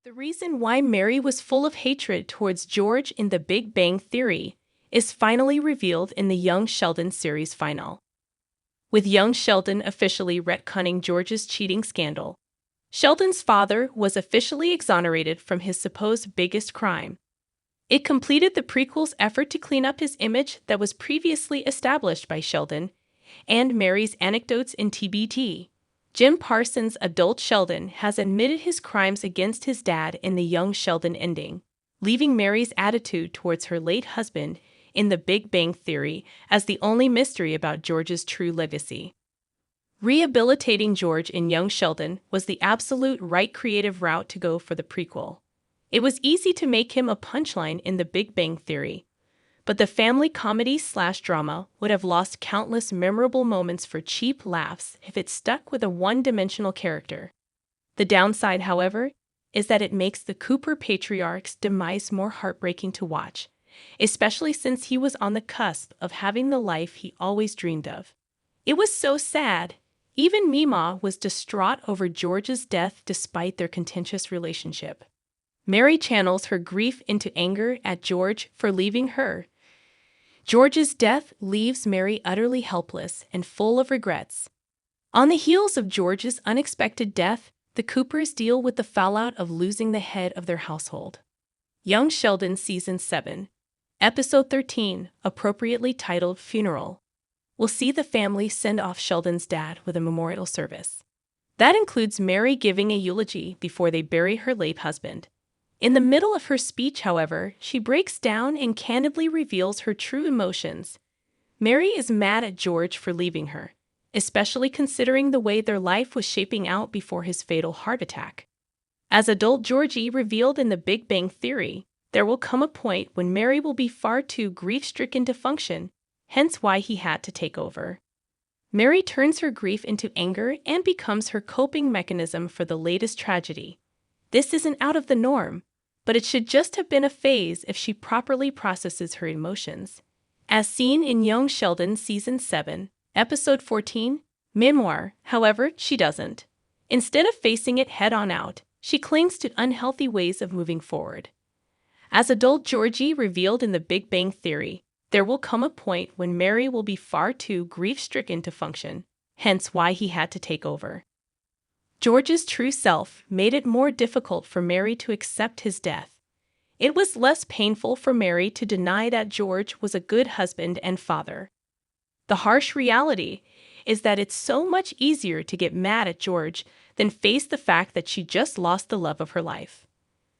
The reason why Mary was full of hatred towards George in The Big Bang Theory is finally revealed in the Young Sheldon series finale. With young Sheldon officially retconning George's cheating scandal, Sheldon's father was officially exonerated from his supposed biggest crime. It completed the prequel's effort to clean up his image that was previously established by Sheldon and Mary's anecdotes in TBT. Jim Parsons' adult Sheldon has admitted his crimes against his dad in the Young Sheldon ending, leaving Mary's attitude towards her late husband in The Big Bang Theory as the only mystery about George's true legacy. Rehabilitating George in Young Sheldon was the absolute right creative route to go for the prequel. It was easy to make him a punchline in The Big Bang Theory, but the family comedy/drama would have lost countless memorable moments for cheap laughs if it stuck with a one-dimensional character. The downside, however, is that it makes the Cooper patriarch's demise more heartbreaking to watch, especially since he was on the cusp of having the life he always dreamed of. It was so sad. Even Mima was distraught over George's death despite their contentious relationship. Mary channels her grief into anger at George for leaving her. George's death leaves Mary utterly helpless and full of regrets. On the heels of George's unexpected death, the Coopers deal with the fallout of losing the head of their household. Young Sheldon Season 7, Episode 13, appropriately titled Funeral, will see the family send off Sheldon's dad with a memorial service. That includes Mary giving a eulogy before they bury her late husband. In the middle of her speech, however, she breaks down and candidly reveals her true emotions. Mary is mad at George for leaving her, especially considering the way their life was shaping out before his fatal heart attack. As adult Georgie revealed in The Big Bang Theory, there will come a point when Mary will be far too grief-stricken to function, hence why he had to take over. Mary turns her grief into anger and becomes her coping mechanism for the latest tragedy. This isn't out of the norm, but it should just have been a phase if she properly processes her emotions. As seen in Young Sheldon Season 7, Episode 14, Memoir, however, she doesn't. Instead of facing it head-on out, she clings to unhealthy ways of moving forward. As adult Georgie revealed in The Big Bang Theory, there will come a point when Mary will be far too grief-stricken to function, hence why he had to take over. George's true self made it more difficult for Mary to accept his death. It was less painful for Mary to deny that George was a good husband and father. The harsh reality is that it's so much easier to get mad at George than face the fact that she just lost the love of her life.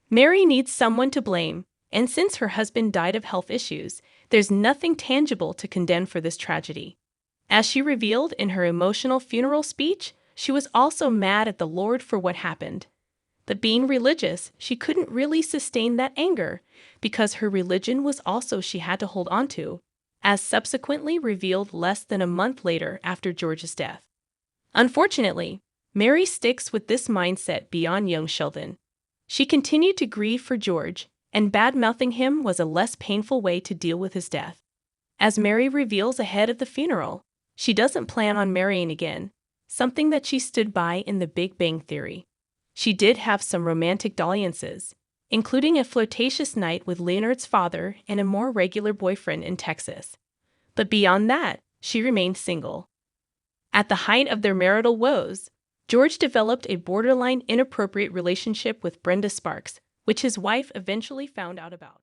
Mary needs someone to blame, and since her husband died of health issues, there's nothing tangible to condemn for this tragedy. As she revealed in her emotional funeral speech, she was also mad at the Lord for what happened. But being religious, she couldn't really sustain that anger, because her religion was also she had to hold on to, as subsequently revealed less than a month later after George's death. Unfortunately, Mary sticks with this mindset beyond Young Sheldon. She continued to grieve for George, and bad-mouthing him was a less painful way to deal with his death. As Mary reveals ahead of the funeral, she doesn't plan on marrying again, something that she stood by in The Big Bang Theory. She did have some romantic dalliances, including a flirtatious night with Leonard's father and a more regular boyfriend in Texas. But beyond that, she remained single. At the height of their marital woes, George developed a borderline inappropriate relationship with Brenda Sparks, which his wife eventually found out about.